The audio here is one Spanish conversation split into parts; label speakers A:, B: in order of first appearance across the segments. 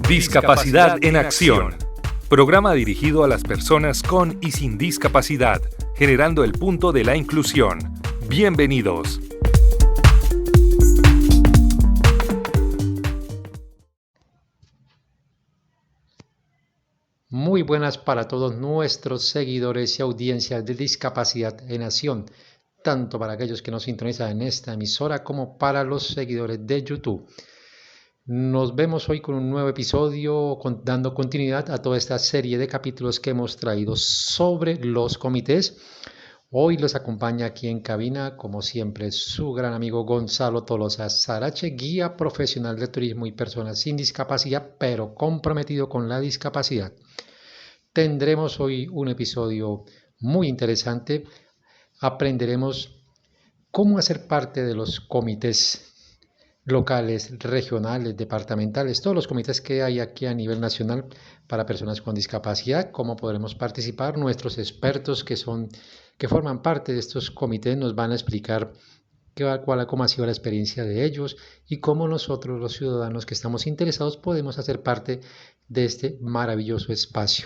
A: Discapacidad en Acción. Programa dirigido a las personas con y sin discapacidad, generando el punto de la inclusión. Bienvenidos.
B: Muy buenas para todos nuestros seguidores y audiencias de Discapacidad en Acción, tanto para aquellos que nos sintonizan en esta emisora como para los seguidores de YouTube. Nos vemos hoy con un nuevo episodio dando continuidad a toda esta serie de capítulos que hemos traído sobre los comités. Hoy los acompaña aquí en cabina, como siempre, su gran amigo Gonzalo Tolosa Sarache, guía profesional de turismo y personas sin discapacidad, pero comprometido con la discapacidad. Tendremos hoy un episodio muy interesante. Aprenderemos cómo hacer parte de los comités locales, regionales, departamentales, todos los comités que hay aquí a nivel nacional para personas con discapacidad, cómo podremos participar. Nuestros expertos que forman parte de estos comités nos van a explicar cómo ha sido la experiencia de ellos y cómo nosotros, los ciudadanos que estamos interesados, podemos hacer parte de este maravilloso espacio.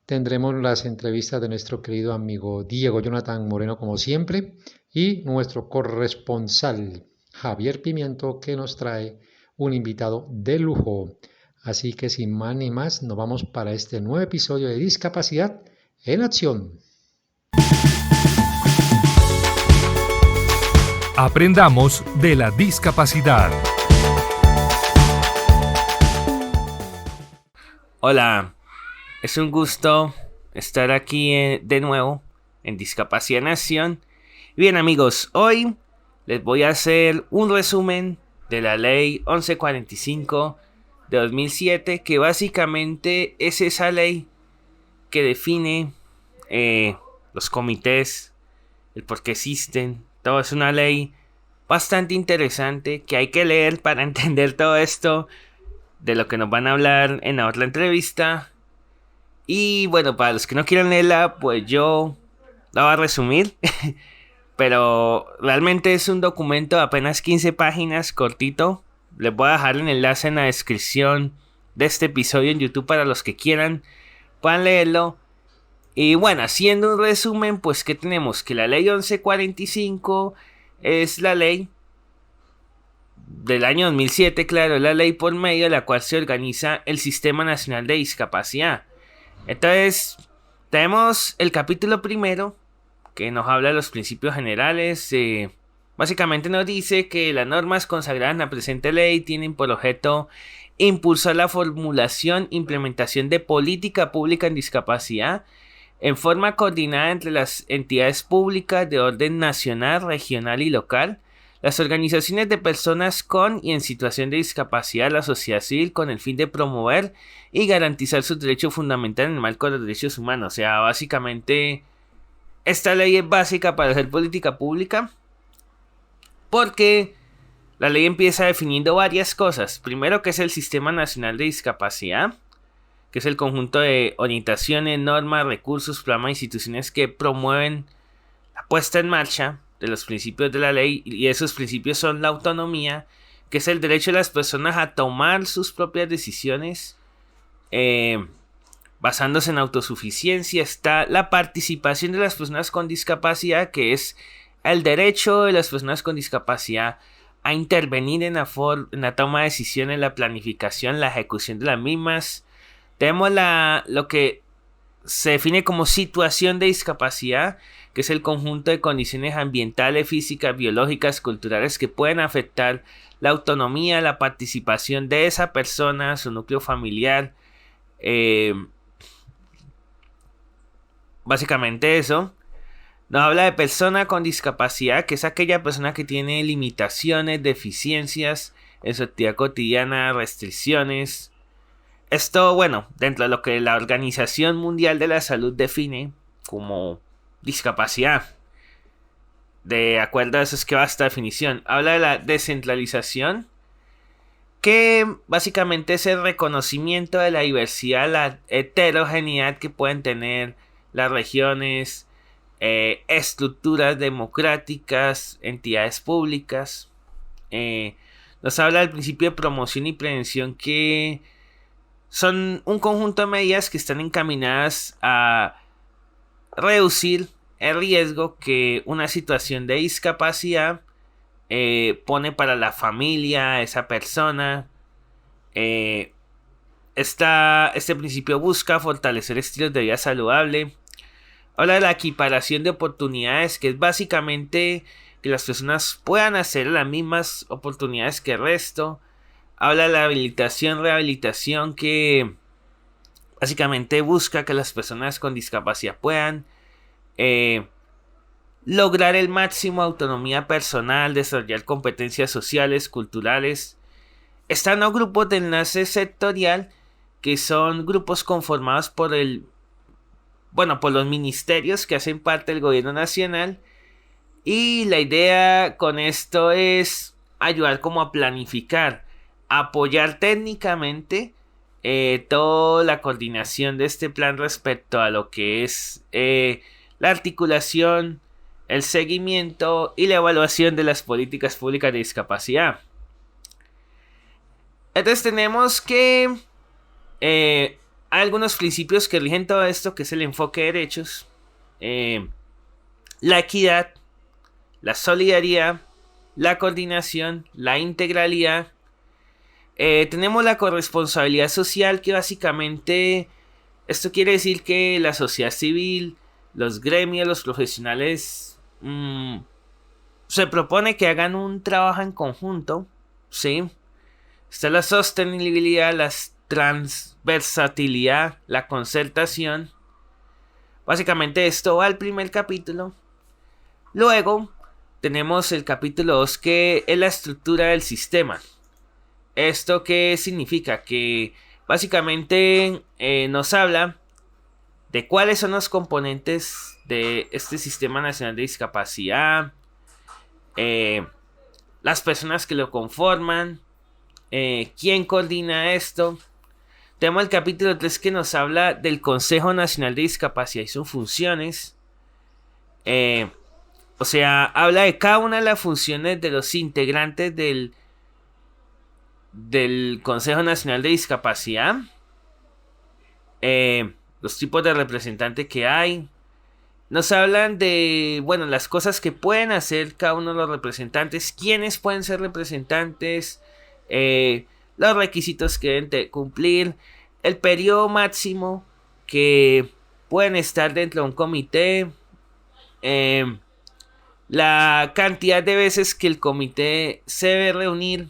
B: Tendremos las entrevistas de nuestro querido amigo Diego Jonathan Moreno, como siempre, y nuestro corresponsal Javier Pimiento, que nos trae un invitado de lujo. Así que sin más ni más, nos vamos para este nuevo episodio de Discapacidad en Acción.
A: Aprendamos de la discapacidad.
C: Hola, es un gusto estar aquí de nuevo en Discapacidad en Acción. Bien amigos, hoy les voy a hacer un resumen de la ley 1145 de 2007, que básicamente es esa ley que define los comités, el por qué existen. Todo es una ley bastante interesante que hay que leer para entender todo esto de lo que nos van a hablar en la otra entrevista. Y bueno, para los que no quieran leerla, pues yo la voy a resumir. Pero realmente es un documento de apenas 15 páginas, cortito. Les voy a dejar el enlace en la descripción de este episodio en YouTube para los que quieran, puedan leerlo. Y bueno, haciendo un resumen, pues ¿qué tenemos? Que la ley 1145 es la ley del año 2007, claro, la ley por medio de la cual se organiza el Sistema Nacional de Discapacidad. Entonces, tenemos el capítulo primero, que nos habla de los principios generales. Básicamente nos dice que las normas consagradas en la presente ley tienen por objeto impulsar la formulación e implementación de política pública en discapacidad en forma coordinada entre las entidades públicas de orden nacional, regional y local, las organizaciones de personas con y en situación de discapacidad, la sociedad civil, con el fin de promover y garantizar sus derechos fundamentales en el marco de los derechos humanos. O sea, básicamente esta ley es básica para hacer política pública porque la ley empieza definiendo varias cosas. Primero, que es el Sistema Nacional de Discapacidad, que es el conjunto de orientaciones, normas, recursos, programas e instituciones que promueven la puesta en marcha de los principios de la ley, y esos principios son la autonomía, que es el derecho de las personas a tomar sus propias decisiones basándose en autosuficiencia. Está la participación de las personas con discapacidad, que es el derecho de las personas con discapacidad a intervenir en la toma de decisiones, la planificación, la ejecución de las mismas. Tenemos lo que se define como situación de discapacidad, que es el conjunto de condiciones ambientales, físicas, biológicas, culturales que pueden afectar la autonomía, la participación de esa persona, su núcleo familiar. Básicamente eso. Nos habla de persona con discapacidad, que es aquella persona que tiene limitaciones, deficiencias en su actividad cotidiana, restricciones. Esto, bueno, dentro de lo que la Organización Mundial de la Salud define como discapacidad. De acuerdo a eso es que va esta definición. Habla de la descentralización, que básicamente es el reconocimiento de la diversidad, la heterogeneidad que pueden tener las regiones, estructuras democráticas, entidades públicas. nos habla del principio de promoción y prevención, que son un conjunto de medidas que están encaminadas a reducir el riesgo que una situación de discapacidad pone para la familia, esa persona. Este principio busca fortalecer estilos de vida saludable. Habla de la equiparación de oportunidades, que es básicamente que las personas puedan hacer las mismas oportunidades que el resto. Habla de la rehabilitación, que básicamente busca que las personas con discapacidad puedan lograr el máximo de autonomía personal, desarrollar competencias sociales, culturales. Están los grupos de enlace sectorial, que son grupos conformados por los ministerios que hacen parte del gobierno nacional. Y la idea con esto es ayudar como a planificar, apoyar técnicamente toda la coordinación de este plan respecto a lo que es la articulación, el seguimiento y la evaluación de las políticas públicas de discapacidad. Entonces tenemos que hay algunos principios que rigen todo esto, que es el enfoque de derechos, la equidad, la solidaridad, la coordinación, la integralidad. Tenemos la corresponsabilidad social, que básicamente esto quiere decir que la sociedad civil, los gremios, los profesionales se propone que hagan un trabajo en conjunto, ¿sí? Está la sostenibilidad, la transversalidad, la concertación. Básicamente esto va al primer capítulo. Luego tenemos el capítulo 2, que es la estructura del sistema. ¿Esto qué significa? Que básicamente nos habla de cuáles son los componentes de este Sistema Nacional de Discapacidad, las personas que lo conforman, quién coordina esto. Tenemos el capítulo 3, que nos habla del Consejo Nacional de Discapacidad y sus funciones. Habla de cada una de las funciones de los integrantes del Consejo Nacional de Discapacidad. Los tipos de representantes que hay. Nos hablan de, las cosas que pueden hacer cada uno de los representantes, quiénes pueden ser representantes, los requisitos que deben cumplir, el periodo máximo que pueden estar dentro de un comité, la cantidad de veces que el comité se debe reunir.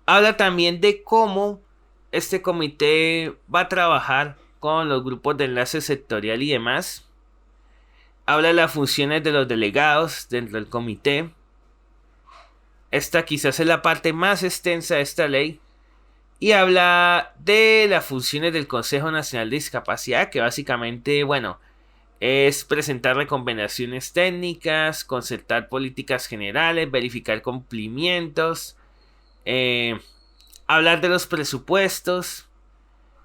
C: Habla también de cómo este comité va a trabajar con los grupos de enlace sectorial y demás. Habla de las funciones de los delegados dentro del comité. Esta quizás es la parte más extensa de esta ley. Y habla de las funciones del Consejo Nacional de Discapacidad, que básicamente, es presentar recomendaciones técnicas, concertar políticas generales, verificar cumplimientos, hablar de los presupuestos,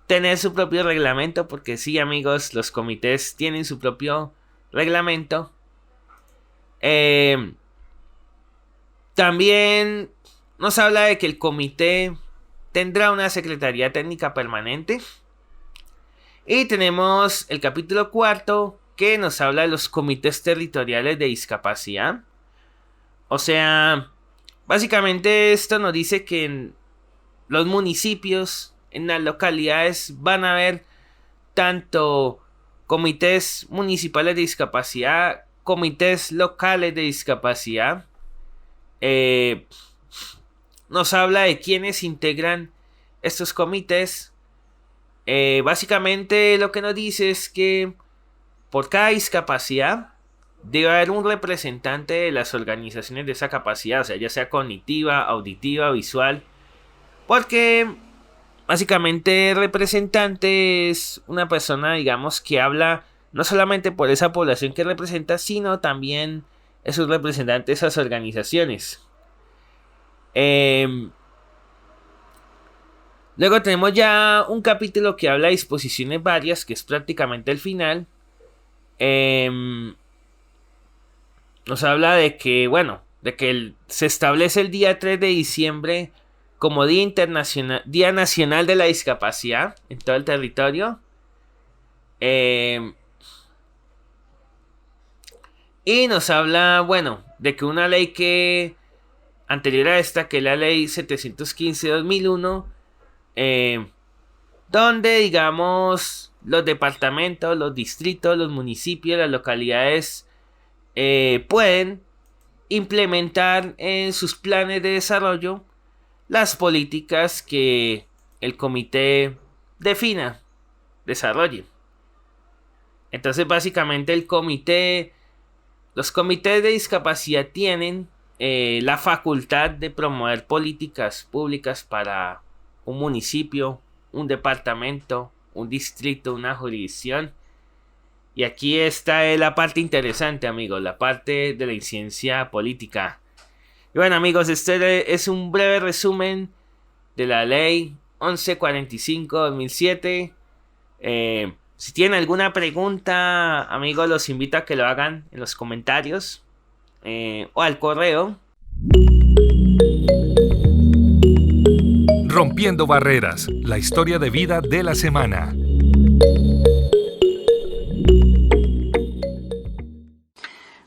C: tener su propio reglamento, porque sí, amigos, los comités tienen su propio reglamento. También nos habla de que el comité tendrá una secretaría técnica permanente. Y tenemos el capítulo 4, que nos habla de los comités territoriales de discapacidad. Básicamente esto nos dice que en los municipios, en las localidades, van a haber tanto comités municipales de discapacidad, comités locales de discapacidad. Nos habla de quiénes integran estos comités. Básicamente lo que nos dice es que por cada discapacidad debe haber un representante de las organizaciones de esa capacidad, ya sea cognitiva, auditiva, visual, porque básicamente el representante es una persona, que habla no solamente por esa población que representa, sino también es un representante de esas organizaciones. Luego tenemos ya un capítulo que habla de disposiciones varias, que es prácticamente el final. Nos habla de que, de que se establece el día 3 de diciembre como Día Nacional de la Discapacidad en todo el territorio. Y nos habla, bueno, de que una ley que anterior a esta, que es la ley 715/2001, donde, digamos, los departamentos, los distritos, los municipios, las localidades pueden implementar en sus planes de desarrollo las políticas que el comité defina, desarrolle. Entonces, básicamente los comités de discapacidad tienen la facultad de promover políticas públicas para un municipio, un departamento, un distrito, una jurisdicción. Y aquí está la parte interesante, amigos, la parte de la incidencia política. Y bueno, amigos, este es un breve resumen de la ley 1145/2007. Si tienen alguna pregunta, amigos, los invito a que lo hagan en los comentarios o al correo.
A: Rompiendo barreras, la historia de vida de la semana.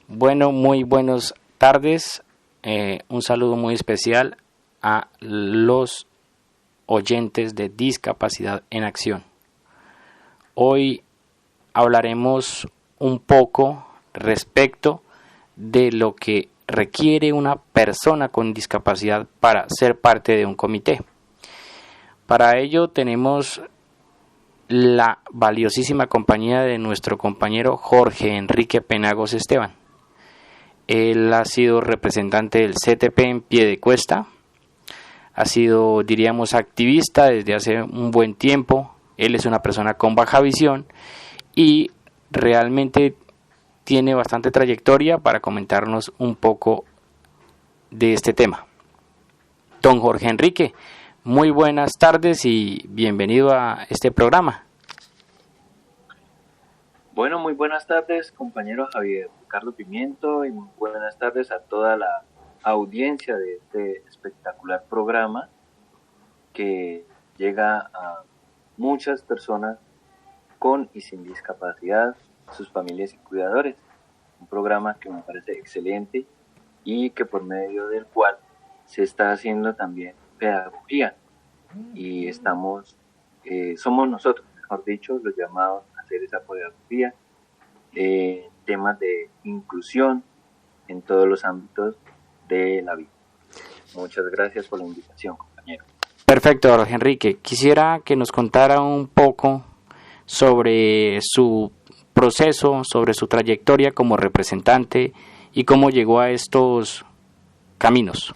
D: Bueno, muy buenas tardes. Un saludo muy especial a los oyentes de Discapacidad en Acción. Hoy hablaremos un poco respecto de lo que requiere una persona con discapacidad para ser parte de un comité. Para ello tenemos la valiosísima compañía de nuestro compañero Jorge Enrique Penagos Esteban. Él ha sido representante del CTP en Piedecuesta, ha sido, diríamos, activista desde hace un buen tiempo. Él es una persona con baja visión y realmente tiene bastante trayectoria para comentarnos un poco de este tema. Don Jorge Enrique, muy buenas tardes y bienvenido a este programa.
E: Bueno, muy buenas tardes, compañero Javier Ricardo Pimiento, y muy buenas tardes a toda la audiencia de este espectacular programa que llega a muchas personas con y sin discapacidad, sus familias y cuidadores. Un programa que me parece excelente y que por medio del cual se está haciendo también pedagogía y somos nosotros, mejor dicho, los llamados a hacer esa pedagogía, temas de inclusión en todos los ámbitos de la vida. Muchas gracias por la invitación, compañero.
D: Perfecto, Jorge Enrique. Quisiera que nos contara un poco sobre su proceso, sobre su trayectoria como representante y cómo llegó a estos caminos.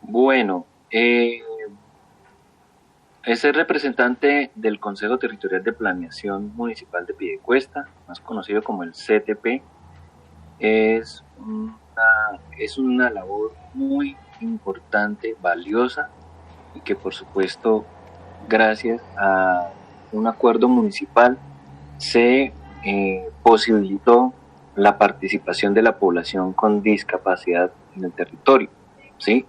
E: Bueno, es el representante del Consejo Territorial de Planeación Municipal de Piedecuesta, más conocido como el CTP. Es una labor muy importante, valiosa, y que por supuesto, gracias a un acuerdo municipal, se posibilitó la participación de la población con discapacidad en el territorio, ¿sí?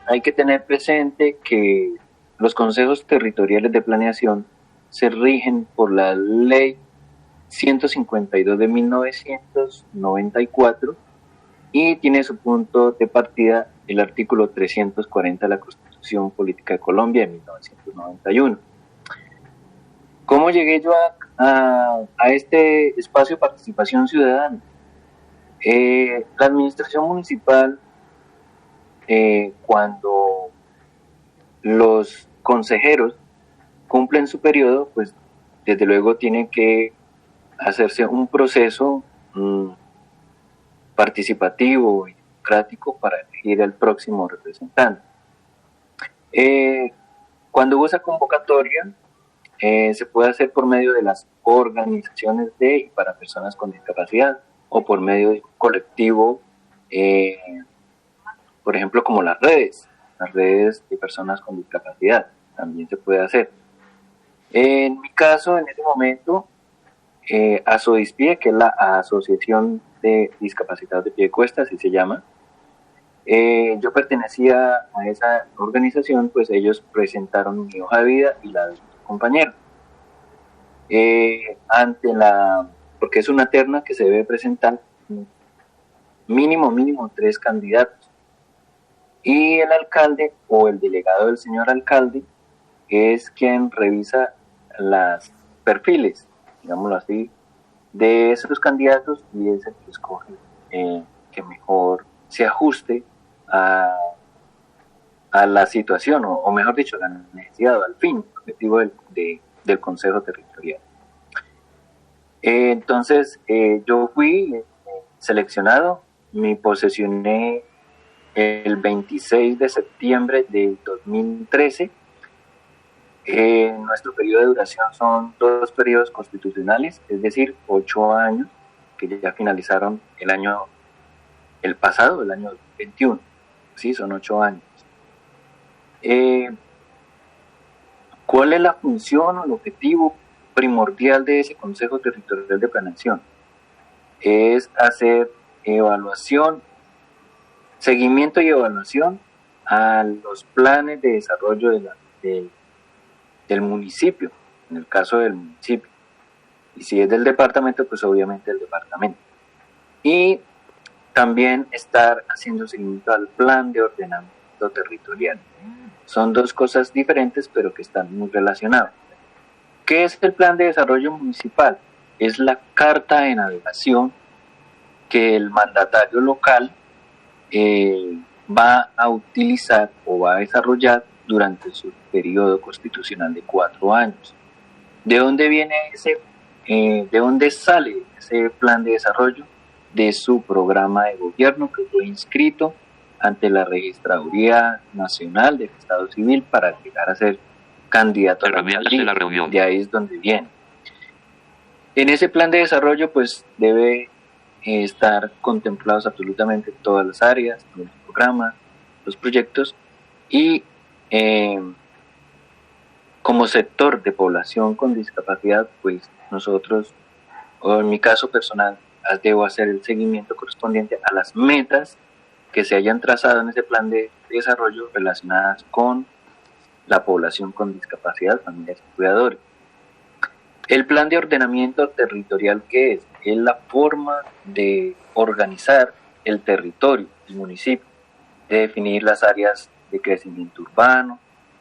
E: Hay que tener presente que los consejos territoriales de planeación se rigen por la ley 152 de 1994 y tiene su punto de partida el artículo 340 de la Constitución Política de Colombia de 1991. ¿Cómo llegué yo a este espacio de participación ciudadana? La administración municipal, cuando los consejeros cumplen su periodo, pues desde luego tienen que hacerse un proceso participativo y democrático para elegir al próximo representante. Cuando hubo esa convocatoria, se puede hacer por medio de las organizaciones de y para personas con discapacidad o por medio de un colectivo, por ejemplo, como las redes de personas con discapacidad, también se puede hacer. En mi caso, en este momento, ASODISPIE, que es la Asociación Frente Discapacitados de Pie y Cuesta, así se llama. Yo pertenecía a esa organización, pues ellos presentaron mi hoja de vida y la de mi compañero. Porque es una terna que se debe presentar mínimo 3 candidatos. Y el alcalde o el delegado del señor alcalde es quien revisa los perfiles, digámoslo así, de esos candidatos y es el que escoge que mejor se ajuste a la situación, o mejor dicho, a la necesidad o al fin objetivo del Consejo Territorial. Entonces, yo fui seleccionado, me posesioné el 26 de septiembre de 2013. Nuestro periodo de duración son 2 periodos constitucionales, es decir, 8 años, que ya finalizaron el pasado, el año 2021. Sí, son 8 años. ¿Cuál es la función o el objetivo primordial de ese Consejo Territorial de Planeación? Es hacer seguimiento y evaluación a los planes de desarrollo del municipio, en el caso del municipio. Y si es del departamento, pues obviamente del departamento. Y también estar haciendo seguimiento al plan de ordenamiento territorial. Son 2 cosas diferentes, pero que están muy relacionadas. ¿Qué es el plan de desarrollo municipal? Es la carta de navegación que el mandatario local va a utilizar o va a desarrollar durante su periodo constitucional de 4 años. ¿De dónde de dónde sale ese plan de desarrollo? De su programa de gobierno, que fue inscrito ante la Registraduría Nacional del Estado Civil para llegar a ser candidato a la alcaldía. De ahí es donde viene. En ese plan de desarrollo, pues debe estar contemplados absolutamente todas las áreas, todos los programas, los proyectos, y como sector de población con discapacidad, pues nosotros, o en mi caso personal, debo hacer el seguimiento correspondiente a las metas que se hayan trazado en ese plan de desarrollo relacionadas con la población con discapacidad, familias y cuidadores. El plan de ordenamiento territorial, ¿qué es? Es la forma de organizar el territorio, el municipio, de definir las áreas de crecimiento urbano,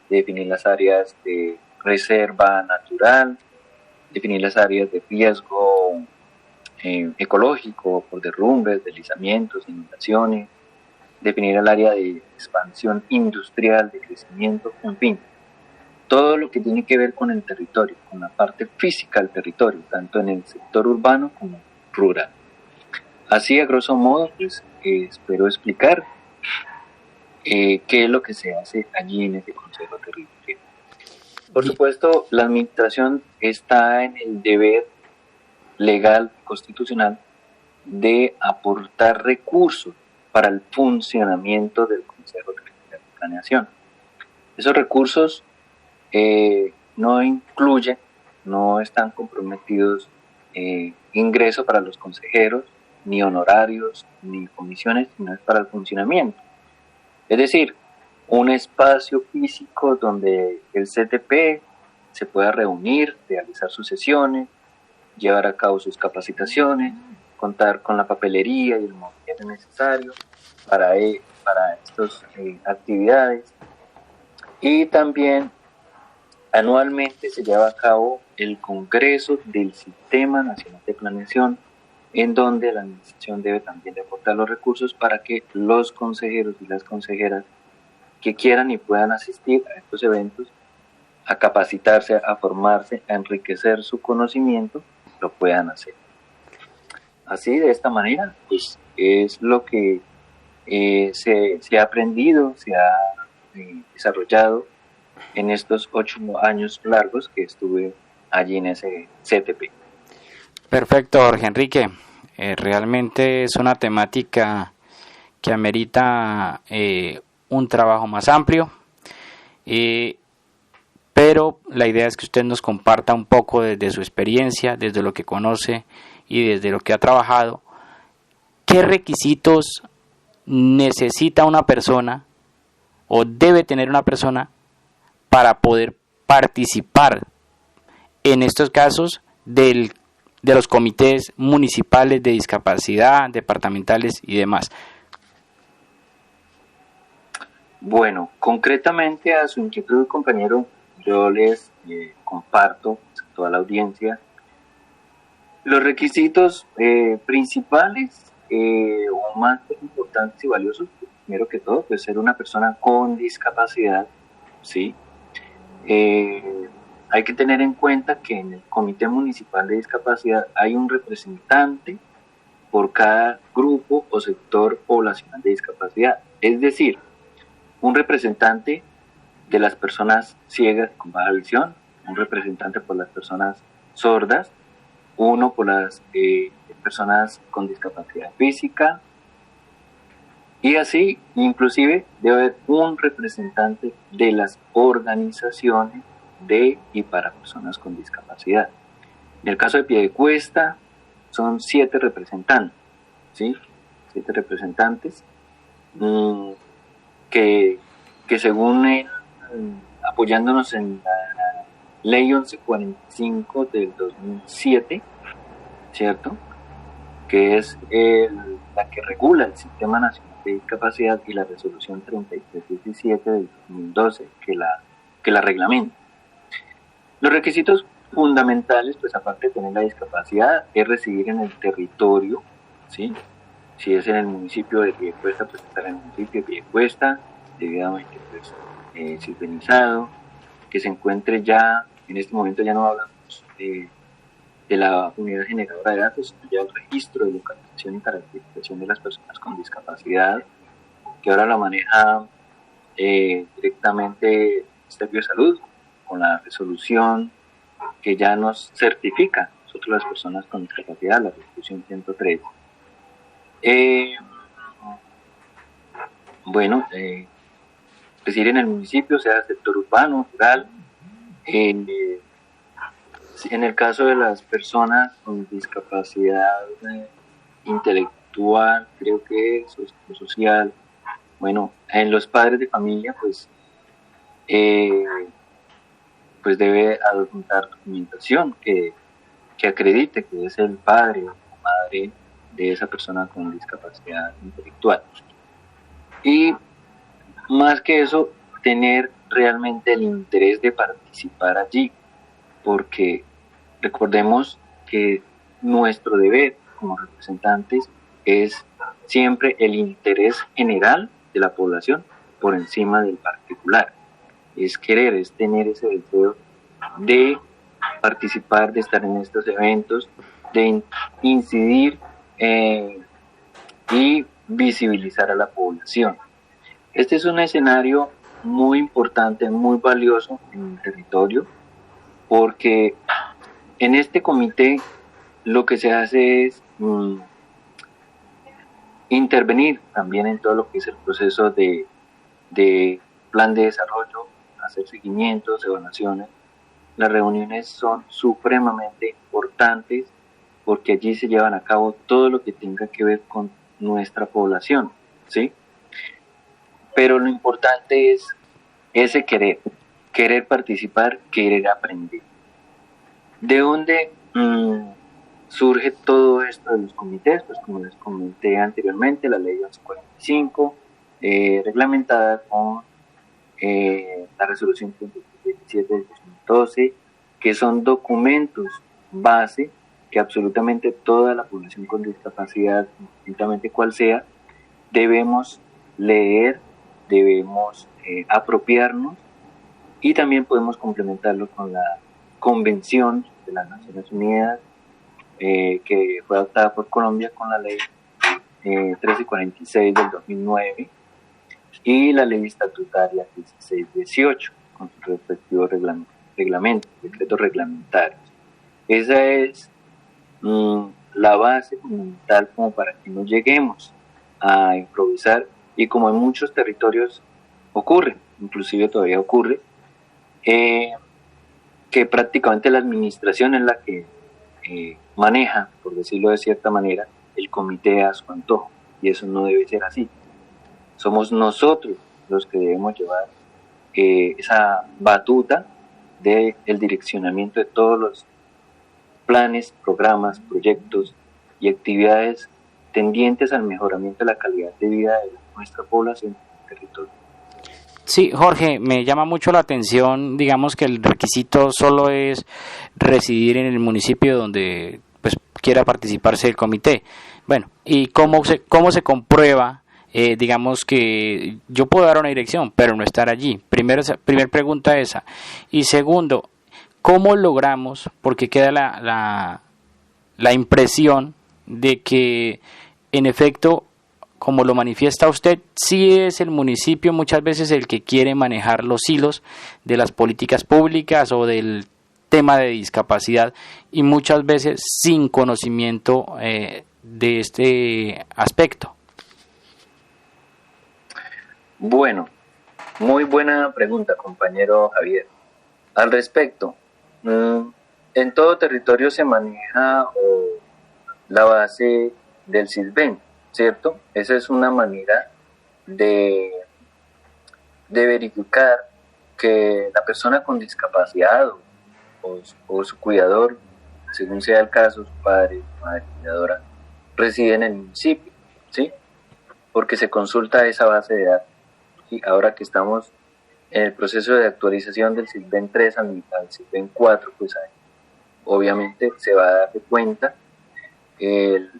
E: de definir las áreas de reserva natural, definir las áreas de riesgo ecológico por derrumbes, deslizamientos, inundaciones, definir el área de expansión industrial, de crecimiento, en fin, todo lo que tiene que ver con el territorio, con la parte física del territorio, tanto en el sector urbano como rural. Así, a grosso modo, pues espero explicar qué es lo que se hace allí en ese Consejo Territorial. Por supuesto, la administración está en el deber legal, constitucional, de aportar recursos para el funcionamiento del Consejo Territorial de Planeación. Esos recursos no incluyen, no están comprometidos ingresos para los consejeros, ni honorarios, ni comisiones, sino es para el funcionamiento. Es decir, un espacio físico donde el CTP se pueda reunir, realizar sus sesiones, llevar a cabo sus capacitaciones, contar con la papelería y el mobiliario necesario para estas actividades. Y también anualmente se lleva a cabo el Congreso del Sistema Nacional de Planeación, en donde la administración debe también aportar los recursos para que los consejeros y las consejeras que quieran y puedan asistir a estos eventos, a capacitarse, a formarse, a enriquecer su conocimiento, lo puedan hacer. Así, de esta manera, pues es lo que se ha aprendido, se ha desarrollado en estos 8 años largos que estuve allí en ese CTP.
D: Perfecto, Jorge Enrique. Realmente es una temática que amerita un trabajo más amplio, pero la idea es que usted nos comparta un poco desde su experiencia, desde lo que conoce y desde lo que ha trabajado, ¿qué requisitos necesita una persona o debe tener una persona para poder participar en estos casos de los comités municipales de discapacidad, departamentales y demás?
E: Bueno, concretamente a su inquietud, compañero, yo les comparto a toda la audiencia los requisitos principales o más importantes y valiosos. Primero que todo, pues ser una persona con discapacidad, ¿sí? Hay que tener en cuenta que en el Comité Municipal de Discapacidad hay un representante por cada grupo o sector poblacional de discapacidad. Es decir, un representante de las personas ciegas con baja visión, un representante por las personas sordas, uno por las personas con discapacidad física, y así inclusive debe haber un representante de las organizaciones de y para personas con discapacidad. En el caso de Piedecuesta son 7 representantes, ¿sí? 7 representantes que según apoyándonos en la Ley 1145 del 2007, ¿cierto? Que es la que regula el Sistema Nacional de Discapacidad, y la Resolución 3317 del 2012 que la reglamenta. Los requisitos fundamentales, pues aparte de tener la discapacidad, es residir en el territorio, ¿sí? Si es en el municipio de Piedecuesta, pues estar en el municipio de Piedecuesta, debidamente pues ciudadanizado, que se encuentre ya, en este momento ya no hablamos de la unidad generadora de datos, sino ya el registro de localización y caracterización de las personas con discapacidad, que ahora lo maneja directamente el Ministerio de Salud, con la resolución que ya nos certifica nosotros las personas con discapacidad, la resolución 103. Bueno, residir en el municipio, sea sector urbano, rural. En el caso de las personas con discapacidad intelectual, creo que eso es social. Bueno, en los padres de familia, pues debe adjuntar documentación que acredite que es el padre o madre de esa persona con discapacidad intelectual. Y más que eso, tener realmente el interés de participar allí, porque recordemos que nuestro deber como representantes es siempre el interés general de la población por encima del particular. Es querer, es tener ese deseo de participar, de estar en estos eventos, de incidir y visibilizar a la población. Este es un escenario muy importante, muy valioso en el territorio, porque en este comité lo que se hace es intervenir también en todo lo que es el proceso de plan de desarrollo, hacer seguimientos, evaluaciones. Las reuniones son supremamente importantes porque allí se llevan a cabo todo lo que tenga que ver con nuestra población, ¿sí? Pero lo importante es ese querer participar, querer aprender. ¿De dónde surge todo esto de los comités? Pues como les comenté anteriormente, la ley 1145, reglamentada con la resolución 37 del 2012, que son documentos base que absolutamente toda la población con discapacidad, indistintamente cual sea, debemos leer, debemos apropiarnos, y también podemos complementarlo con la Convención de las Naciones Unidas que fue adoptada por Colombia con la ley 1346 del 2009 y la ley estatutaria 1618 con sus respectivos reglamentos, decretos reglamentarios. Esa es la base fundamental como para que no lleguemos a improvisar, y como en muchos territorios ocurre, inclusive todavía ocurre, que prácticamente la administración es la que maneja, por decirlo de cierta manera, el comité a su antojo, y eso no debe ser así. Somos nosotros los que debemos llevar esa batuta del direccionamiento de todos los planes, programas, proyectos y actividades tendientes al mejoramiento de la calidad de vida de nuestra población en el territorio.
D: Sí, Jorge, me llama mucho la atención, digamos que el requisito solo es residir en el municipio donde pues quiera participarse del comité. Bueno, ¿y cómo se comprueba? Digamos que yo puedo dar una dirección, pero no estar allí. Primer pregunta esa. Y segundo, ¿cómo logramos? Porque queda la impresión de que, en efecto, como lo manifiesta usted, sí es el municipio muchas veces el que quiere manejar los hilos de las políticas públicas o del tema de discapacidad, y muchas veces sin conocimiento de este aspecto.
E: Bueno, muy buena pregunta, compañero Javier. Al respecto, en todo territorio se maneja la base del SISBEN, ¿cierto? Esa es una manera de verificar que la persona con discapacidad o su cuidador, según sea el caso, su padre, madre, cuidadora, reside en el municipio, ¿sí? Porque se consulta esa base de datos. Y ahora que estamos en el proceso de actualización del SISBEN 3 al SISBEN 4, pues ahí, obviamente se va a dar cuenta el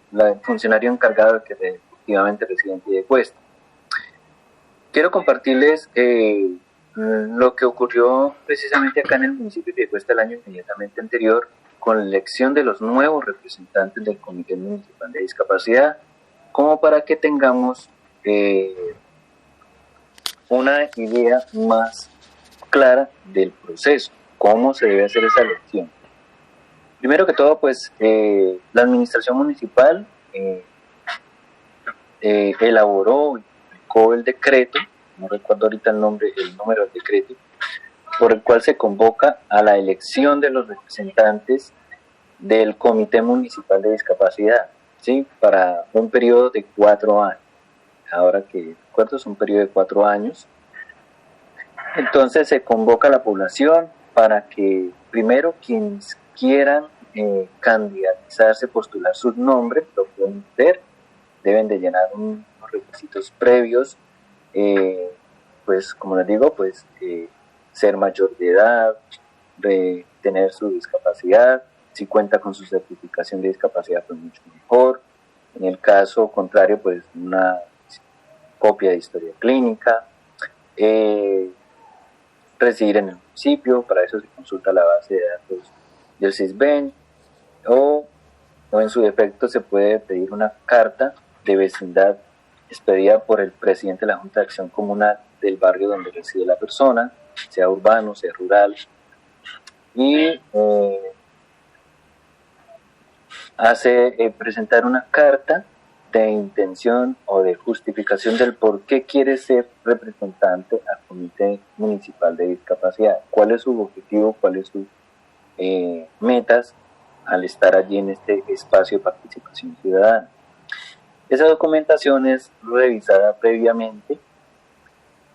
E: funcionario encargado de que efectivamente reside en Piedecuesta. Quiero compartirles lo que ocurrió precisamente acá en el municipio de Piedecuesta el año inmediatamente anterior con la elección de los nuevos representantes del Comité Municipal de Discapacidad, como para que tengamos una idea más clara del proceso, cómo se debe hacer esa elección. Primero que todo, pues la administración municipal elaboró y publicó el decreto, no recuerdo ahorita el número del decreto, por el cual se convoca a la elección de los representantes del Comité Municipal de Discapacidad, ¿sí? Para un periodo de 4 años. Ahora que recuerdo, es un periodo de 4 años. Entonces se convoca a la población para que primero quienes quieran candidatizarse, postular sus nombres, lo pueden ver, deben de llenar unos requisitos previos, pues como les digo, pues ser mayor de edad, de tener su discapacidad, si cuenta con su certificación de discapacidad pues mucho mejor, en el caso contrario pues una copia de historia clínica, residir en el municipio, para eso se consulta la base de datos del SISBEN, o en su defecto se puede pedir una carta de vecindad expedida por el presidente de la Junta de Acción Comunal del barrio donde reside la persona, sea urbano, sea rural, y presentar una carta de intención o de justificación del por qué quiere ser representante al Comité Municipal de Discapacidad, cuál es su objetivo, cuáles son sus metas al estar allí en este espacio de participación ciudadana. Esa documentación es revisada previamente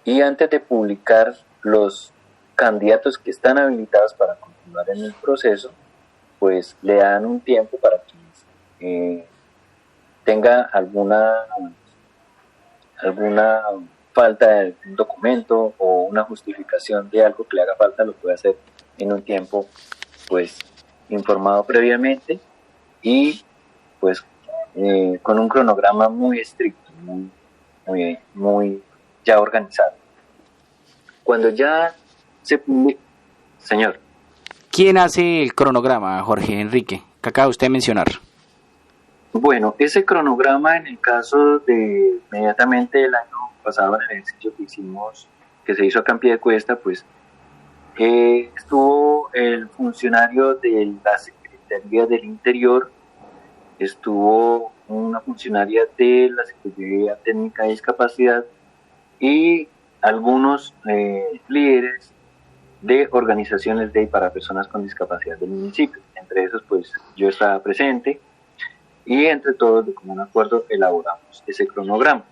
E: y antes de publicar los candidatos que están habilitados para continuar en el proceso, pues le dan un tiempo para quienes tenga alguna falta de un documento o una justificación de algo que le haga falta, lo puede hacer en un tiempo pues informado previamente y pues con un cronograma muy estricto, muy ya organizado. Cuando ya se publica, señor.
D: ¿Quién hace el cronograma, Jorge Enrique, que acaba usted de mencionar?
E: Bueno, ese cronograma en el caso de inmediatamente el año pasado, en el ejercicio que hicimos, que se hizo acá en Piedecuesta, pues estuvo el funcionario de la Secretaría del Interior, estuvo una funcionaria de la Secretaría Técnica de Discapacidad y algunos líderes de organizaciones de y para personas con discapacidad del municipio. Entre esos, pues yo estaba presente y entre todos de común acuerdo elaboramos ese cronograma,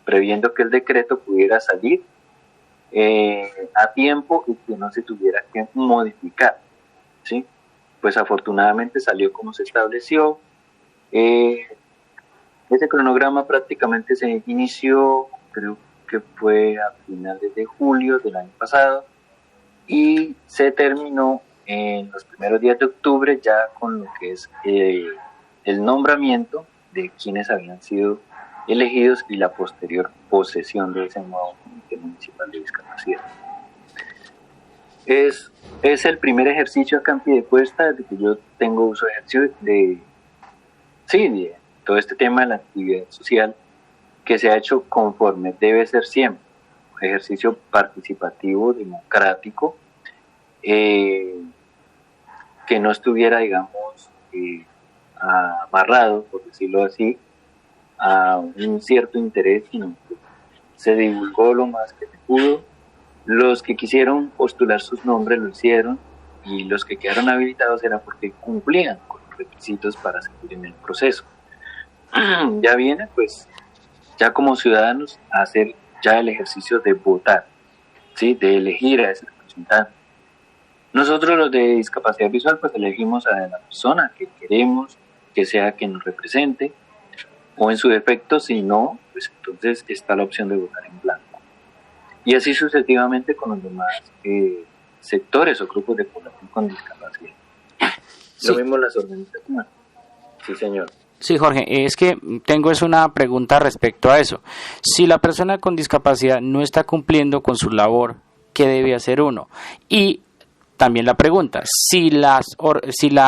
E: previendo que el decreto pudiera salir a tiempo y que no se tuviera que modificar, ¿sí? Pues afortunadamente salió como se estableció. Ese cronograma prácticamente se inició, creo que fue a finales de julio del año pasado, y se terminó en los primeros días de octubre ya con lo que es el nombramiento de quienes habían sido elegidos y la posterior posesión de ese nuevo Comité Municipal de Discapacidad. Es el primer ejercicio acá en Piedecuesta desde que yo tengo uso de ejercicio de todo este tema de la actividad social, que se ha hecho conforme debe ser siempre, un ejercicio participativo, democrático, que no estuviera, digamos, amarrado, por decirlo así, a un cierto interés, sino que se divulgó lo más que se pudo. Los que quisieron postular sus nombres lo hicieron, y los que quedaron habilitados era porque cumplían con los requisitos para seguir en el proceso. Ya viene, pues, ya como ciudadanos, a hacer ya el ejercicio de votar, ¿sí? De elegir a ese representante. Nosotros los de discapacidad visual, pues elegimos a la persona que queremos que sea quien nos represente, o en su defecto, si no, pues entonces está la opción de votar en blanco. Y así sucesivamente con los demás sectores o grupos de población con discapacidad. Sí. Lo mismo las organizaciones. Sí, señor.
D: Sí, Jorge, es que tengo una pregunta respecto a eso. Si la persona con discapacidad no está cumpliendo con su labor, ¿qué debe hacer uno? Y también la pregunta, si la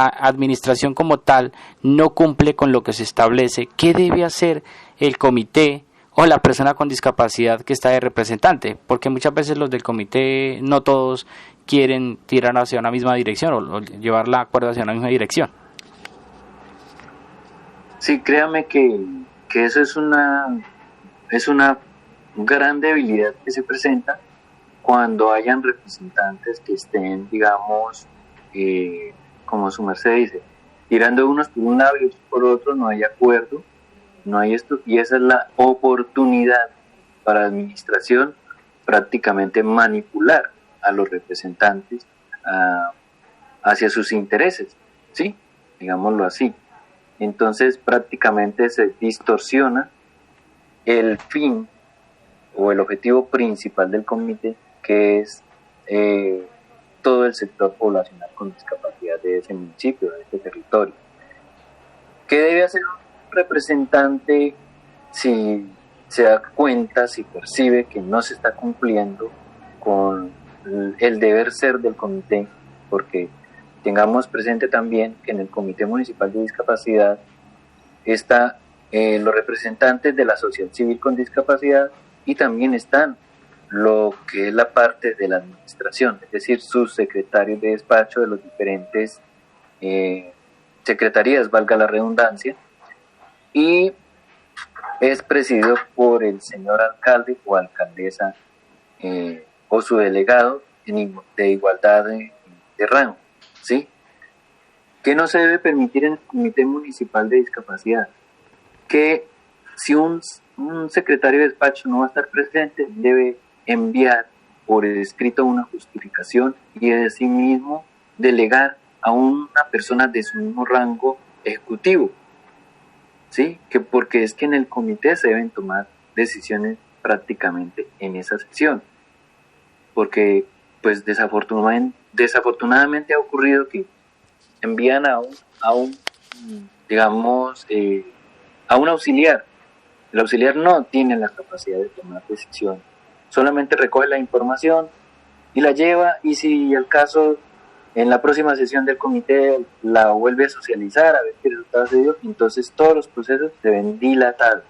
D: administración como tal no cumple con lo que se establece, ¿qué debe hacer el comité o la persona con discapacidad que está de representante? Porque muchas veces los del comité, no todos quieren tirar hacia una misma dirección o llevar la cuerda hacia una misma dirección.
E: Sí, créame que eso es una gran debilidad que se presenta cuando hayan representantes que estén, digamos, como su merced dice, tirando unos por un lado y otros por otro, no hay acuerdo, no hay esto, y esa es la oportunidad para la administración prácticamente manipular a los representantes hacia sus intereses, ¿sí? Digámoslo así. Entonces prácticamente se distorsiona el fin o el objetivo principal del comité, que es todo el sector poblacional con discapacidad de ese municipio, de este territorio. ¿Qué debe hacer un representante si se da cuenta, si percibe que no se está cumpliendo con el deber ser del comité? Porque tengamos presente también que en el Comité Municipal de Discapacidad están los representantes de la sociedad civil con discapacidad, y también están lo que es la parte de la administración, es decir, sus secretarios de despacho de los diferentes secretarías, valga la redundancia, y es presidido por el señor alcalde o alcaldesa o su delegado de igualdad de rango, ¿sí? ¿Qué no se debe permitir en el Comité Municipal de Discapacidad? Que si un secretario de despacho no va a estar presente, debe enviar por escrito una justificación y de sí mismo delegar a una persona de su mismo rango ejecutivo, ¿sí? Porque es que en el comité se deben tomar decisiones prácticamente en esa sesión, porque pues desafortunadamente ha ocurrido que envían a un auxiliar. El auxiliar no tiene la capacidad de tomar decisión, solamente recoge la información y la lleva, y si al caso en la próxima sesión del comité la vuelve a socializar a ver qué resultados se dio, entonces todos los procesos se ven dilatados,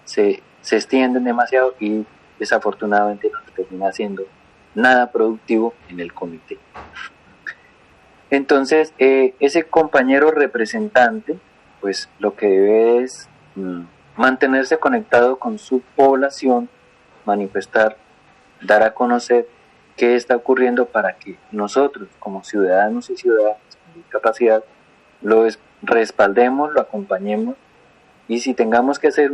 E: se extienden demasiado y desafortunadamente no se termina haciendo nada productivo en el comité. Entonces ese compañero representante pues lo que debe es mantenerse conectado con su población, manifestar, dar a conocer qué está ocurriendo para que nosotros como ciudadanos y ciudadanas con discapacidad lo respaldemos, lo acompañemos y si tengamos que hacer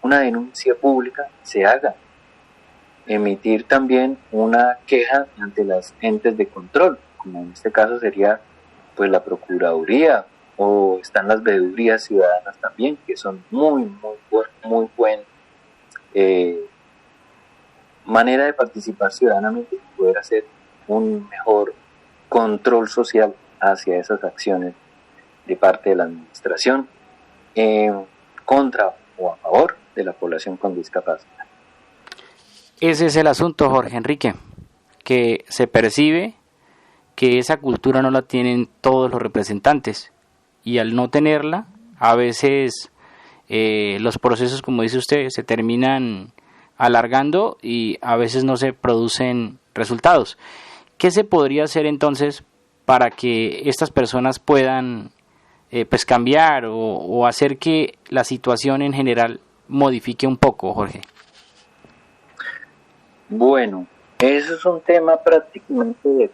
E: una denuncia pública, se haga. Emitir también una queja ante las entes de control, como en este caso sería pues la Procuraduría, o están las veedurías ciudadanas también, que son muy buena manera de participar ciudadanamente y poder hacer un mejor control social hacia esas acciones de parte de la administración contra o a favor de la población con discapacidad.
D: Ese es el asunto, Jorge Enrique, que se percibe que esa cultura no la tienen todos los representantes, y al no tenerla, a veces los procesos, como dice usted, se terminan alargando y a veces no se producen resultados. ¿Qué se podría hacer entonces para que estas personas puedan pues cambiar o hacer que la situación en general modifique un poco, Jorge?
E: Bueno, eso es un tema prácticamente de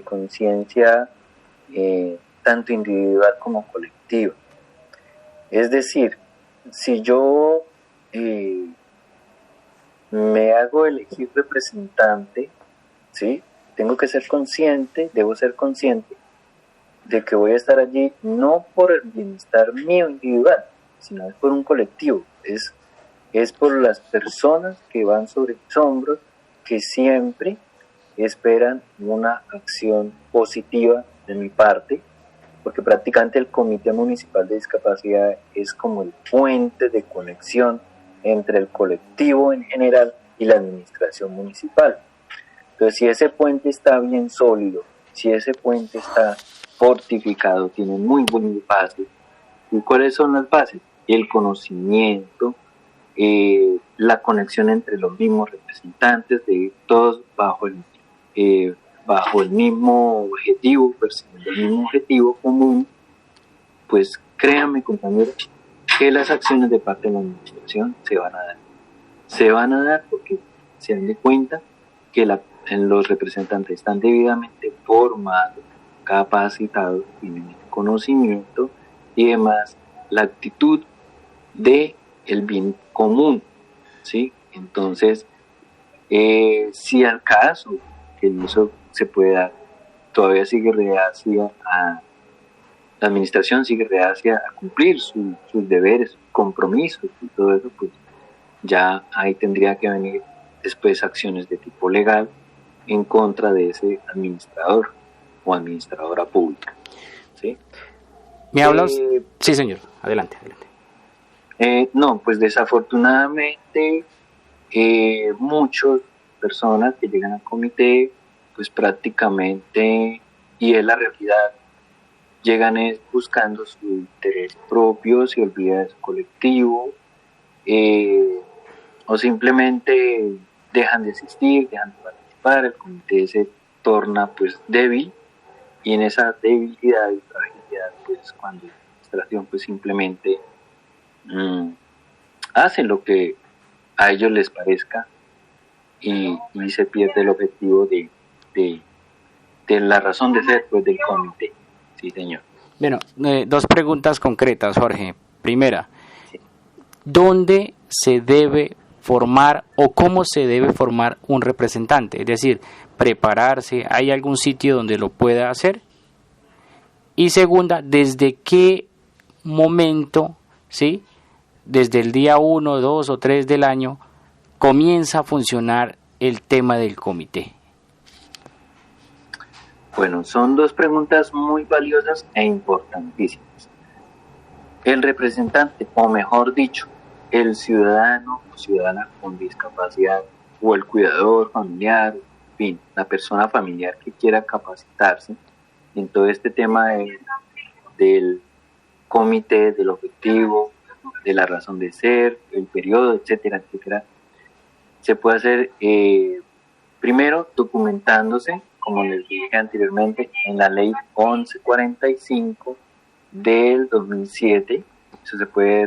E: conciencia tanto individual como colectiva. Es decir, si yo me hago elegir representante, ¿sí? Debo ser consciente de que voy a estar allí no por el bienestar mío individual, sino es por un colectivo, es por las personas que van sobre mis hombros, que siempre esperan una acción positiva de mi parte, porque prácticamente el Comité Municipal de Discapacidad es como el puente de conexión entre el colectivo en general y la administración municipal. Entonces, si ese puente está bien sólido, si ese puente está fortificado, tiene muy buenas bases. ¿Y cuáles son las bases? El conocimiento, la conexión entre los mismos representantes, de todos bajo el mismo objetivo, persiguiendo el mismo objetivo común. Pues créanme, compañeros, que las acciones de parte de la administración se van a dar. Se van a dar porque se dan de cuenta que los representantes están debidamente formados, capacitados, tienen el conocimiento y demás, la actitud de el bien común, ¿sí? Entonces, si al caso que eso se puede dar, todavía sigue reacia la administración sigue reacia a cumplir sus deberes, sus compromisos y todo eso, pues ya ahí tendría que venir después acciones de tipo legal en contra de ese administrador o administradora pública, ¿sí?
D: ¿Me hablas? Sí, señor. Adelante.
E: No, pues desafortunadamente muchas personas que llegan al comité, pues prácticamente, y es la realidad, llegan buscando su interés propio, se olvida de su colectivo, o simplemente dejan de asistir, dejan de participar, el comité se torna pues débil, y en esa debilidad y fragilidad, pues cuando la administración pues simplemente hacen lo que a ellos les parezca y se pierde el objetivo de la razón de ser pues del comité. Sí, señor.
D: Bueno, dos preguntas concretas, Jorge. Primera, ¿dónde se debe formar o cómo se debe formar un representante? Es decir, prepararse, ¿hay algún sitio donde lo pueda hacer? Y segunda, ¿desde qué momento, sí, desde el día 1, 2 o 3 del año, comienza a funcionar el tema del comité?
E: Bueno, son dos preguntas muy valiosas e importantísimas. El representante, o mejor dicho, el ciudadano o ciudadana con discapacidad, o el cuidador familiar, en fin, la persona familiar que quiera capacitarse en todo este tema del comité, del objetivo, de la razón de ser, el periodo, etcétera, etcétera, se puede hacer primero documentándose, como les dije anteriormente, en la ley 1145 del 2007. Eso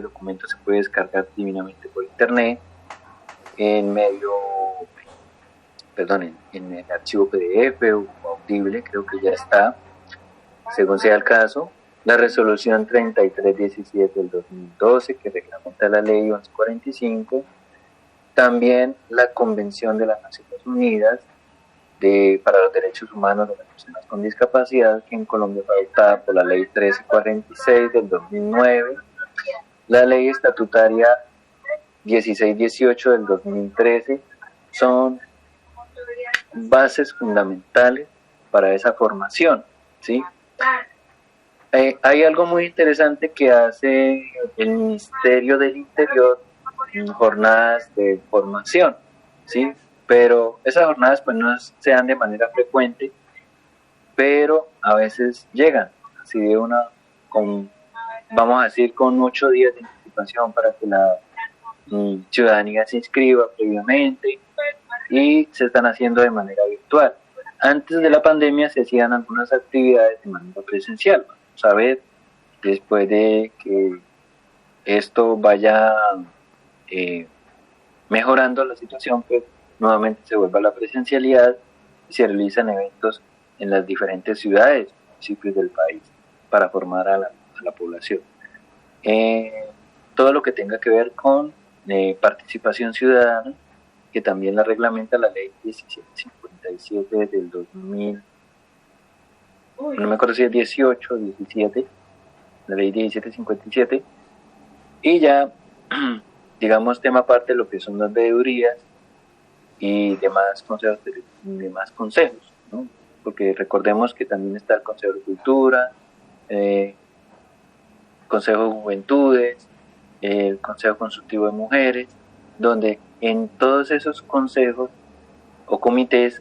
E: documento se puede descargar divinamente por internet en el archivo PDF o audible, creo que ya está, según sea el caso. la resolución 3317 del 2012 que reglamenta la ley 1145, también la Convención de las Naciones Unidas para los Derechos Humanos de las Personas con Discapacidad, que en Colombia fue adoptada por la ley 1346 del 2009, la ley estatutaria 1618 del 2013, son bases fundamentales para esa formación, ¿sí? Hay algo muy interesante que hace el Ministerio del Interior en jornadas de formación, ¿sí? Pero esas jornadas pues no se dan de manera frecuente, pero a veces llegan, así de vamos a decir, con 8 días de anticipación para que la ciudadanía se inscriba previamente, y se están haciendo de manera virtual. Antes de la pandemia se hacían algunas actividades de manera presencial. Vamos a ver, después de que esto vaya mejorando la situación, pues nuevamente se vuelve a la presencialidad y se realizan eventos en las diferentes ciudades, municipios del país, para formar a la población. Todo lo que tenga que ver con participación ciudadana, que también la reglamenta la ley 1757 del 2000, no me acuerdo si es 18 o 17, la ley 1757, y ya, digamos, tema aparte de lo que son las veedurías y demás consejos, ¿no? Porque recordemos que también está el Consejo de Cultura, Consejo de Juventudes, el Consejo Consultivo de Mujeres, donde en todos esos consejos o comités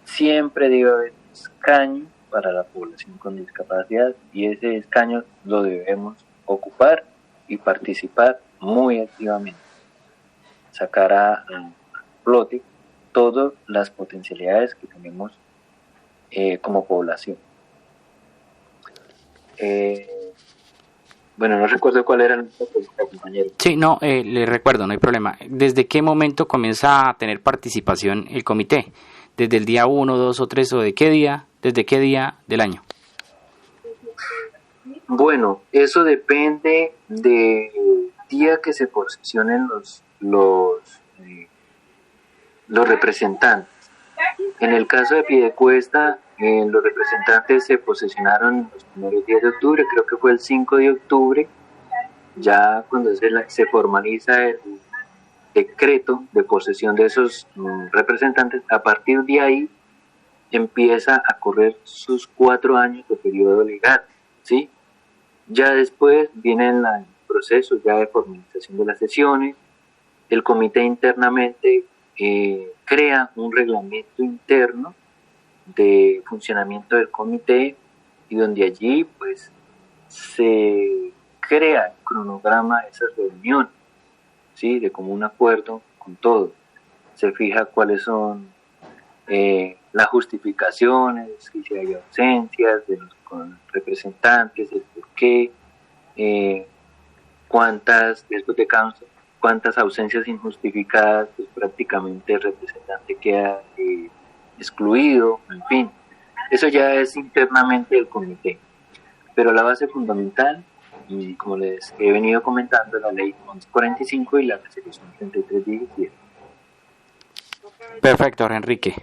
E: siempre debe haber escaño para la población con discapacidad, y ese escaño lo debemos ocupar y participar muy activamente, sacar a flote todas las potencialidades que tenemos como población. Bueno, no recuerdo cuál era nuestra pregunta, compañero.
D: Sí, no, le recuerdo, no hay problema. ¿Desde qué momento comienza a tener participación el comité? ¿Desde el día 1, 2 o 3 o de qué día? ¿Desde qué día del año?
E: Bueno, eso depende del día que se posesionen los representantes. En el caso de Piedecuesta, los representantes se posesionaron los primeros días de octubre, creo que fue el 5 de octubre, ya cuando se formaliza el decreto de posesión de esos representantes. A partir de ahí empieza a correr sus 4 años de periodo legal, ¿sí? Ya después viene el proceso ya de formalización de las sesiones. El comité internamente crea un reglamento interno de funcionamiento del comité, y donde allí pues se crea el cronograma de esas reuniones, ¿sí? De común acuerdo con todo. Se fija cuáles son las justificaciones, si hay ausencias de los representantes, el por qué, cuántas ausencias injustificadas, pues prácticamente el representante queda excluido, en fin. Eso ya es internamente del comité. Pero la base fundamental, y como les he venido comentando, la ley 1145 y la resolución 3317.
D: Perfecto, Jorge Enrique.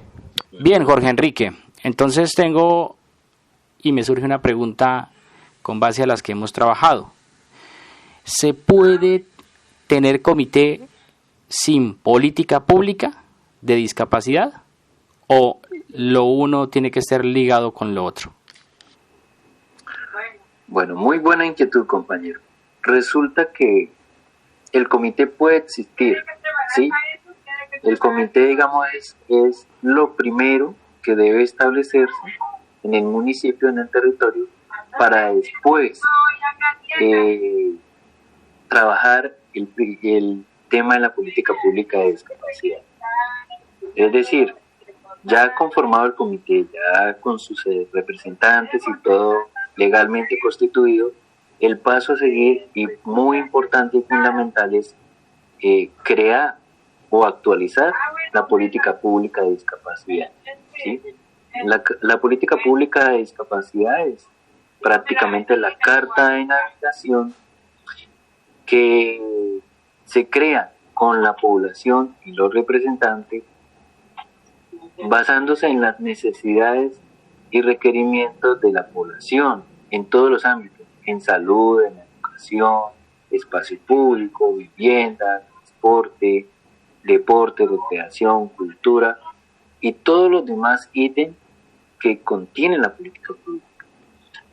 D: Bien, Jorge Enrique. Entonces tengo y me surge una pregunta con base a las que hemos trabajado. ¿Se puede tener comité sin política pública de discapacidad, o lo uno tiene que estar ligado con lo otro?
E: Bueno, muy buena inquietud, compañero. Resulta que el comité puede existir, ¿sí? El comité, digamos, es lo primero que debe establecerse en el municipio, en el territorio, para después trabajar el tema de la política pública de discapacidad. Es decir, ya conformado el comité, ya con sus representantes y todo legalmente constituido, el paso a seguir, y muy importante y fundamental, es crear o actualizar la política pública de discapacidad, ¿sí? La política pública de discapacidad prácticamente la carta de navegación que se crea con la población y los representantes, basándose en las necesidades y requerimientos de la población en todos los ámbitos, en salud, en educación, espacio público, vivienda, transporte, deporte, recreación, cultura y todos los demás ítems que contiene la política pública.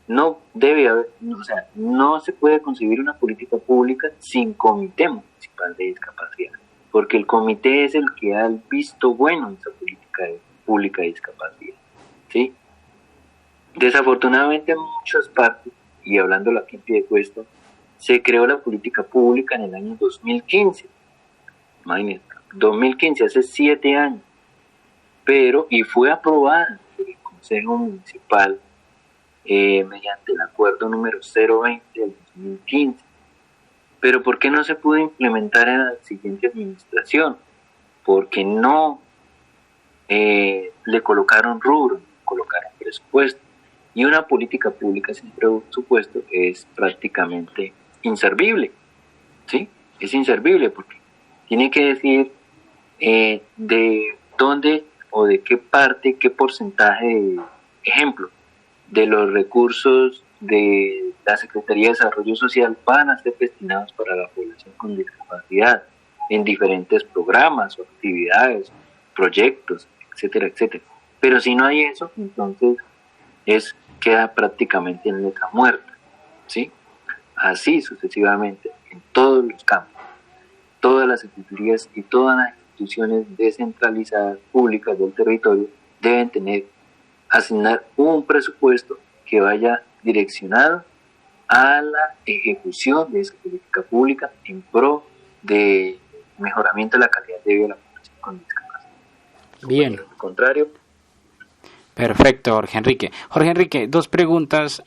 E: No debe haber, o sea, no se puede concebir una política pública sin comité municipal de discapacidad, porque el comité es el que da el visto bueno en esa política pública de discapacidad, ¿sí? Desafortunadamente en muchas partes, y hablándolo aquí en Piedecuesta, se creó la política pública en el año 2015, imagínense, 2015, hace 7 años, y fue aprobada por el Consejo Municipal mediante el acuerdo número 020 del 2015. Pero ¿por qué no se pudo implementar en la siguiente administración? Porque no le colocaron rubro, colocaron presupuesto. Y una política pública sin presupuesto es prácticamente inservible, ¿sí? Es inservible porque tiene que decir de dónde o de qué parte, qué porcentaje, ejemplo, de los recursos de la Secretaría de Desarrollo Social van a ser destinados para la población con discapacidad en diferentes programas o actividades, proyectos, etcétera, etcétera. Pero si no hay eso, entonces queda prácticamente en letra muerta, ¿sí? Así sucesivamente, en todos los campos, todas las secretarías y todas las instituciones descentralizadas públicas del territorio deben asignar un presupuesto que vaya direccionado a la ejecución de esa política pública en pro de mejoramiento de la calidad de vida de la población con discapacidad.
D: Bien.
E: Por el contrario.
D: Perfecto, Jorge Enrique. Jorge Enrique, 2 preguntas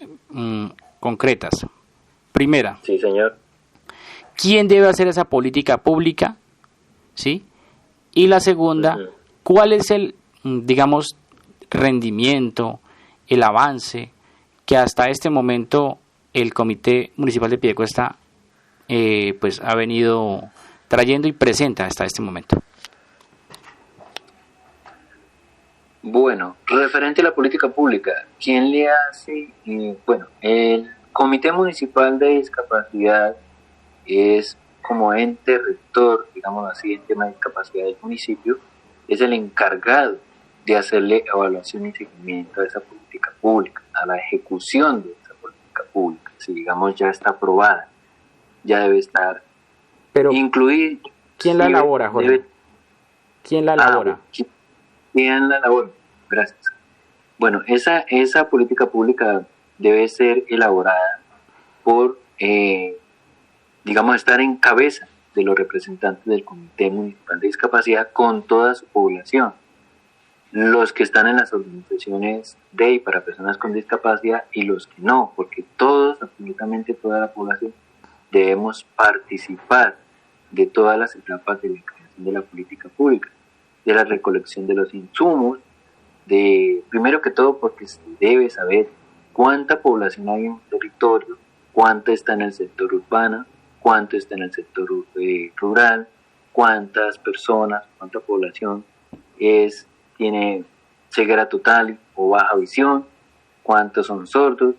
D: concretas. Primera.
E: Sí, señor.
D: ¿Quién debe hacer esa política pública? ¿Sí? Y la segunda, ¿cuál es el, digamos, rendimiento, el avance que hasta este momento el Comité Municipal de Piedecuesta pues ha venido trayendo y presenta hasta este momento?
E: Bueno, referente a la política pública, ¿quién le hace? Bueno, el Comité Municipal de Discapacidad es como ente rector, digamos así, en tema de discapacidad del municipio, es el encargado de hacerle evaluación y seguimiento a esa política pública, a la ejecución de esa política pública. Si digamos ya está aprobada, ya debe estar incluida.
D: ¿Quién la elabora, Jorge? ¿Quién la elabora?
E: ¿Quién la elabora? Gracias. Bueno, esa política pública debe ser elaborada por, digamos, estar en cabeza de los representantes del Comité Municipal de Discapacidad con toda su población. Los que están en las organizaciones de y para personas con discapacidad y los que no, porque todos, absolutamente toda la población, debemos participar de todas las etapas de la creación de la política pública, de la recolección de los insumos, primero que todo porque se debe saber cuánta población hay en un territorio, cuánta está en el sector urbano, cuánto está en el sector rural, cuántas personas, cuánta población tiene ceguera total o baja visión, cuántos son sordos,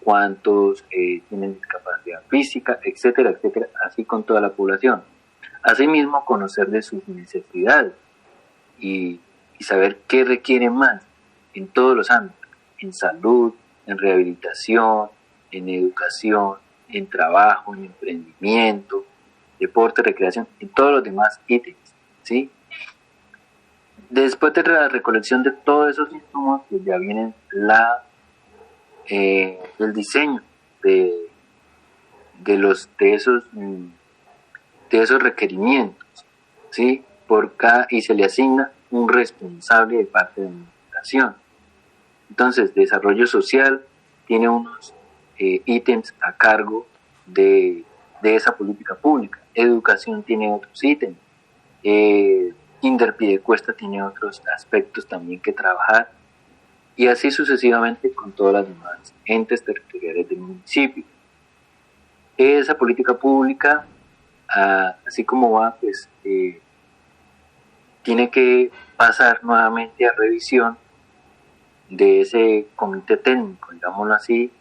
E: cuántos tienen discapacidad física, etcétera, etcétera, así con toda la población. Asimismo, conocer de sus necesidades y saber qué requieren más en todos los ámbitos, en salud, en rehabilitación, en educación, en trabajo, en emprendimiento, deporte, recreación, en todos los demás ítems, ¿sí? Después de la recolección de todos esos insumos, pues ya viene el diseño de esos requerimientos, ¿sí? Y se le asigna un responsable de parte de la administración. Entonces, desarrollo social tiene unos ítems a cargo de esa política pública. Educación tiene otros ítems. Inderpiedecuesta tiene otros aspectos también que trabajar. y así sucesivamente con todas las demás entes territoriales del municipio. Esa política pública, así como va, pues tiene que pasar nuevamente a revisión de ese comité técnico, digámoslo así,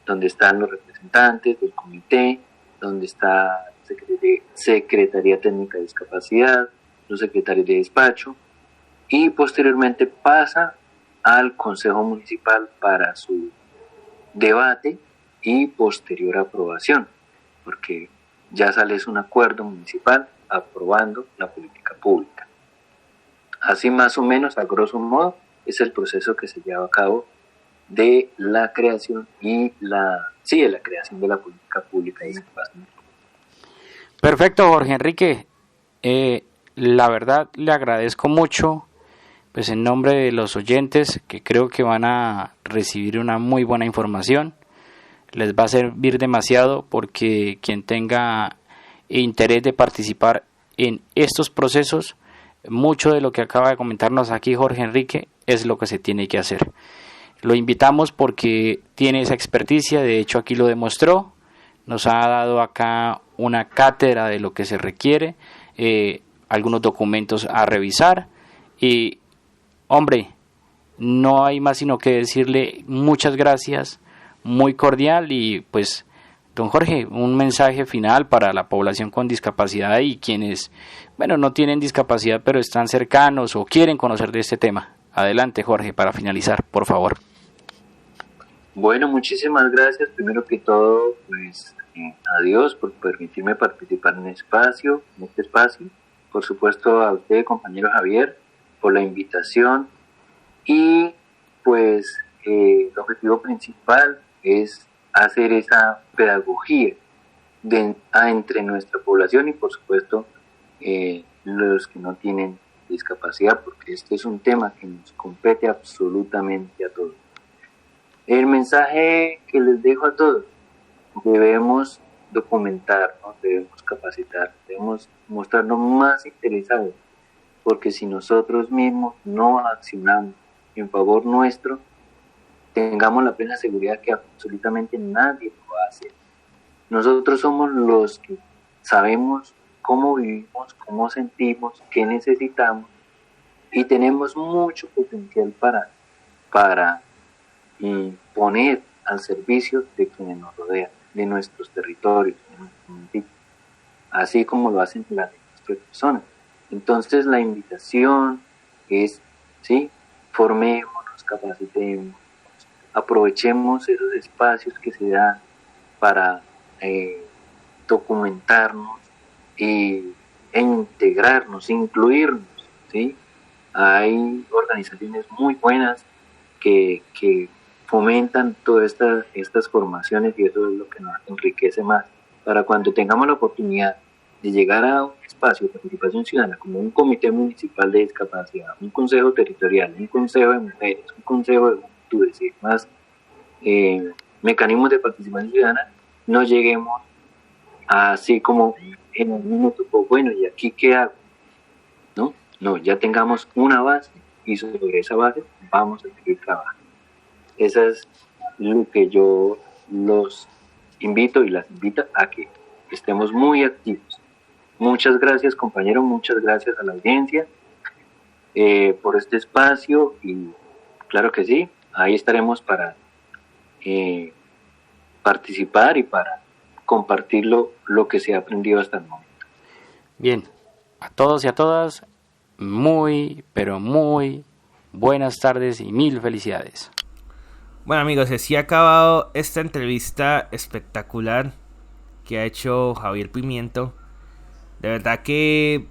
E: donde están los representantes del comité, donde está Secretaría Técnica de Discapacidad, los secretarios de despacho, y posteriormente pasa al Consejo Municipal para su debate y posterior aprobación, porque ya sale un acuerdo municipal aprobando la política pública. Así más o menos, a grosso modo, es el proceso que se lleva a cabo de la creación de la creación de la política pública de discapacidad.
D: Perfecto, Jorge Enrique. La verdad le agradezco mucho, pues en nombre de los oyentes, que creo que van a recibir una muy buena información. Les va a servir demasiado, porque quien tenga interés de participar en estos procesos, mucho de lo que acaba de comentarnos aquí Jorge Enrique es lo que se tiene que hacer. Lo invitamos porque tiene esa experticia, de hecho aquí lo demostró, nos ha dado acá una cátedra de lo que se requiere, algunos documentos a revisar, y hombre, no hay más sino que decirle muchas gracias, muy cordial. Y pues don Jorge, un mensaje final para la población con discapacidad y quienes, bueno, no tienen discapacidad pero están cercanos o quieren conocer de este tema. Adelante, Jorge, para finalizar, por favor.
E: Bueno, muchísimas gracias. Primero que todo, pues a Dios por permitirme participar en este espacio. Por supuesto a usted, compañero Javier, por la invitación. Y pues el objetivo principal es hacer esa pedagogía entre nuestra población y por supuesto los que no tienen discapacidad, porque este es un tema que nos compete absolutamente a todos. El mensaje que les dejo a todos: debemos documentarnos, debemos capacitar, debemos mostrarnos más interesados, porque si nosotros mismos no accionamos en favor nuestro, tengamos la plena seguridad que absolutamente nadie lo hace. Nosotros somos los que sabemos cómo vivimos, cómo sentimos, qué necesitamos, y tenemos mucho potencial para poner al servicio de quienes nos rodean, de nuestros territorios, de nuestros municipios, así como lo hacen las demás personas. Entonces la invitación es, ¿sí?, formémonos, capacitemos, aprovechemos esos espacios que se dan para documentarnos e integrarnos, incluirnos, ¿sí? Hay organizaciones muy buenas que fomentan todas estas formaciones, y eso es lo que nos enriquece más, para cuando tengamos la oportunidad de llegar a un espacio de participación ciudadana como un comité municipal de discapacidad, un consejo territorial, un consejo de mujeres, un consejo de juventudes y demás mecanismos de participación ciudadana, no lleguemos así como en un minuto, bueno, ¿y aquí qué hago? No, ya tengamos una base y sobre esa base vamos a seguir trabajando. Esa es lo que yo los invito y las invito a que estemos muy activos. Muchas gracias, compañero, muchas gracias a la audiencia por este espacio, y claro que sí, ahí estaremos para participar y para compartir lo que se ha aprendido hasta el momento.
D: Bien, a todos y a todas, muy, pero muy buenas tardes y mil felicidades.
C: Bueno, amigos, así ha acabado esta entrevista espectacular que ha hecho Javier Pimiento. De verdad que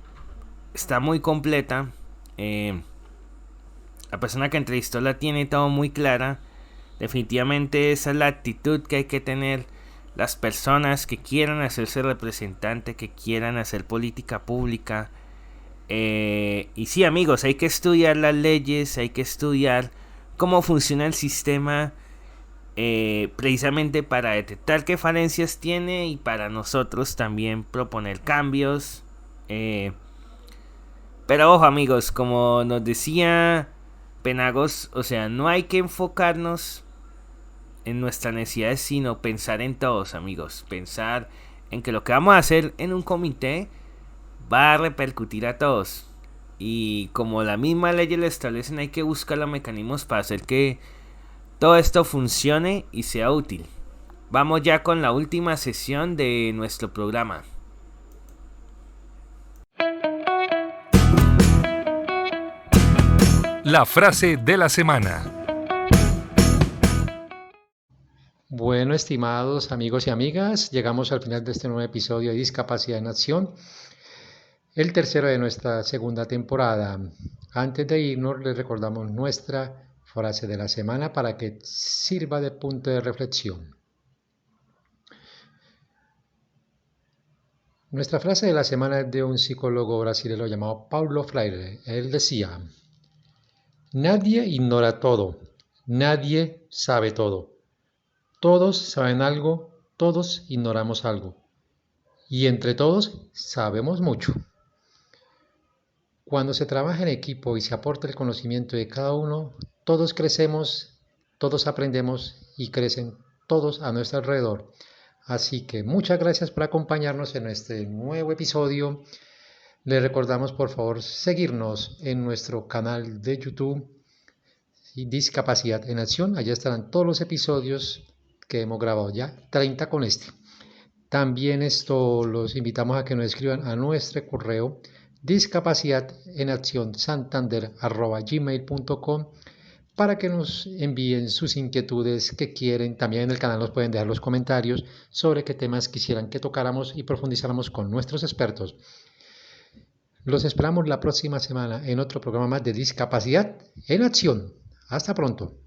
C: está muy completa. La persona que entrevistó la tiene todo muy clara. Definitivamente esa es la actitud que hay que tener las personas que quieran hacerse representante, que quieran hacer política pública. Y sí, amigos, hay que estudiar las leyes, hay que estudiar cómo funciona el sistema, precisamente para detectar qué falencias tiene y para nosotros también proponer cambios. Pero ojo, amigos, como nos decía Penagos, o sea, no hay que enfocarnos en nuestras necesidades, sino pensar en todos, amigos. Pensar en que lo que vamos a hacer en un comité va a repercutir a todos. Y como la misma ley lo establecen, hay que buscar los mecanismos para hacer que todo esto funcione y sea útil. Vamos ya con la última sesión de nuestro programa.
A: La frase de la semana.
B: Bueno, estimados amigos y amigas, llegamos al final de este nuevo episodio de Discapacidad en Acción, el tercero de nuestra segunda temporada. Antes de irnos, les recordamos nuestra frase de la semana para que sirva de punto de reflexión. Nuestra frase de la semana es de un psicólogo brasileño llamado Paulo Freire. Él decía: nadie ignora todo, nadie sabe todo. Todos saben algo, todos ignoramos algo. Y entre todos sabemos mucho. Cuando se trabaja en equipo y se aporta el conocimiento de cada uno, todos crecemos, todos aprendemos y crecen todos a nuestro alrededor. Así que muchas gracias por acompañarnos en este nuevo episodio. Les recordamos por favor seguirnos en nuestro canal de YouTube Discapacidad en Acción. Allá estarán todos los episodios que hemos grabado, ya 30 con este. También los invitamos a que nos escriban a nuestro correo discapacidadenaccionsantander@gmail.com para que nos envíen sus inquietudes que quieren. También en el canal nos pueden dejar los comentarios sobre qué temas quisieran que tocáramos y profundizáramos con nuestros expertos. Los esperamos la próxima semana en otro programa más de Discapacidad en Acción. Hasta pronto.